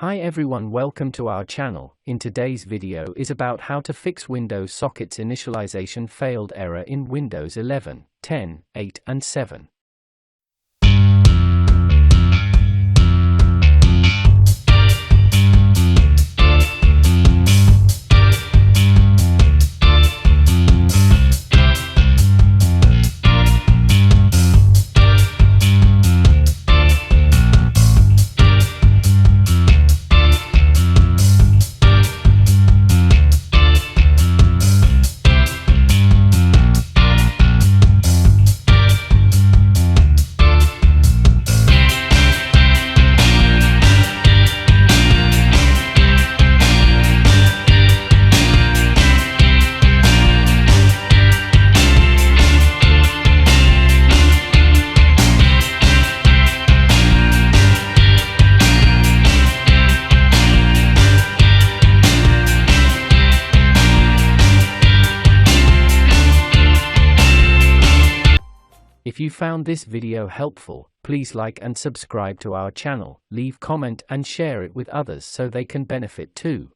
Hi everyone, welcome to our channel. In today's video is about how to fix Windows sockets initialization failed error in Windows 11, 10, 8 and 7. If you found this video helpful, please like and subscribe to our channel, leave comment and share it with others so they can benefit too.